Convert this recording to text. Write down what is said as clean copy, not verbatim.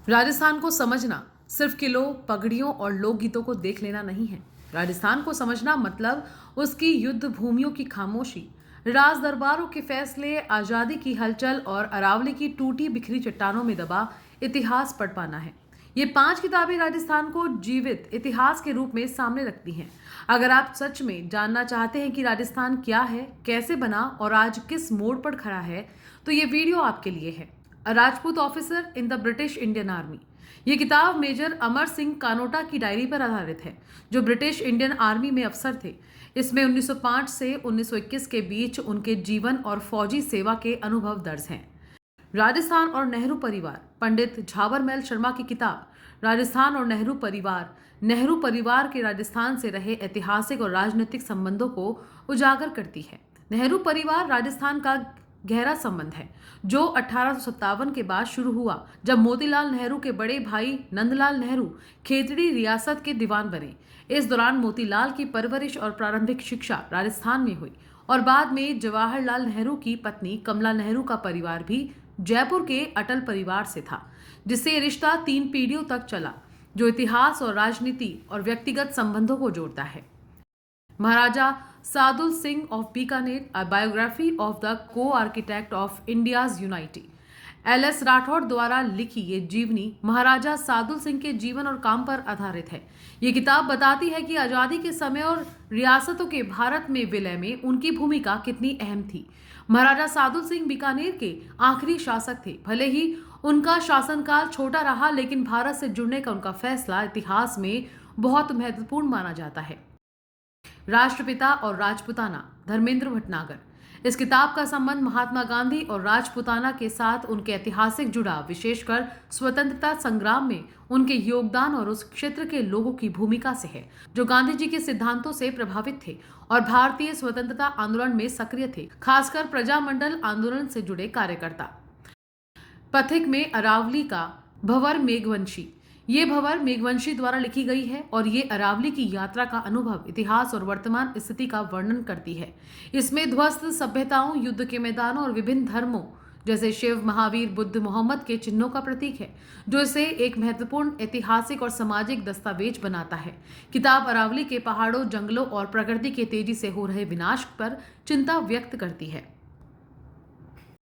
राजस्थान को समझना सिर्फ किलों, पगड़ियों और लोकगीतों को देख लेना नहीं है। राजस्थान को समझना मतलब उसकी युद्ध भूमियों की खामोशी, राज दरबारों के फैसले, आजादी की हलचल और अरावली की टूटी बिखरी चट्टानों में दबा इतिहास पढ़ पाना है। ये 5 किताबें राजस्थान को जीवित इतिहास के रूप में सामने रखती हैं। अगर आप सच में जानना चाहते हैं कि राजस्थान क्या है, कैसे बना और आज किस मोड़ पर खड़ा है, तो ये वीडियो आपके लिए है। A Rajput officer in the British Indian army. ये किताब मेजर अमर सिंह कानोटा की डायरी पर आधारित है, जो ब्रिटिश इंडियन आर्मी में अफसर थे। इसमें 1905 से 1921 के बीच उनके जीवन और फौजी सेवा के अनुभव दर्ज हैं। राजस्थान और नेहरू परिवार, पंडित झाबरमैल शर्मा की किताब राजस्थान और नेहरू परिवार के राजस्थान से रहे ऐतिहासिक और राजनीतिक संबंधों को उजागर करती है। नेहरू परिवार राजस्थान का गहरा संबंध है, जो 1857 के बाद शुरू हुआ, जब मोतीलाल नेहरू के बड़े भाई नंदलाल नेहरू खेतड़ी रियासत के दीवान बने। इस दौरान मोतीलाल की परवरिश और प्रारंभिक शिक्षा राजस्थान में हुई और बाद में जवाहरलाल नेहरू की पत्नी कमला नेहरू का परिवार भी जयपुर के अटल परिवार से था, जिससे ये रिश्ता 3 पीढ़ियों तक चला, जो इतिहास और राजनीति और व्यक्तिगत संबंधों को जोड़ता है। Maharaja Sadul Singh of Bikaner, a biography of the co-architect of India's unity. L S. Rathore द्वारा लिखी ये जीवनी महाराजा सादुल सिंह के जीवन और काम पर आधारित है। ये किताब बताती है कि आजादी के समय और रियासतों के भारत में विलय में उनकी भूमिका कितनी अहम थी। महाराजा सादुल सिंह बीकानेर के आखिरी शासक थे। भले ही उनका शासनकाल छोटा रहा, लेकिन भारत से जुड़ने का उनका फैसला इतिहास में बहुत महत्वपूर्ण माना जाता है। राष्ट्रपिता और राजपुताना, धर्मेंद्र भटनागर। इस किताब का संबंध महात्मा गांधी और राजपुताना के साथ उनके ऐतिहासिक जुड़ाव, विशेषकर स्वतंत्रता संग्राम में उनके योगदान और उस क्षेत्र के लोगों की भूमिका से है, जो गांधी जी के सिद्धांतों से प्रभावित थे और भारतीय स्वतंत्रता आंदोलन में सक्रिय थे, खासकर प्रजामंडल आंदोलन से जुड़े कार्यकर्ता। पथिक में अरावली का भंवर मेघवंशी। ये भंवर मेघवंशी द्वारा लिखी गई है और ये अरावली की यात्रा का अनुभव, इतिहास और वर्तमान स्थिति का वर्णन करती है। इसमें ध्वस्त सभ्यताओं, युद्ध के मैदानों और विभिन्न धर्मों जैसे शिव, महावीर, बुद्ध, मोहम्मद के चिन्हों का प्रतीक है, जो इसे एक महत्वपूर्ण ऐतिहासिक और सामाजिक दस्तावेज बनाता है। किताब अरावली के पहाड़ों, जंगलों और प्रकृति के तेजी से हो रहे विनाश पर चिंता व्यक्त करती है।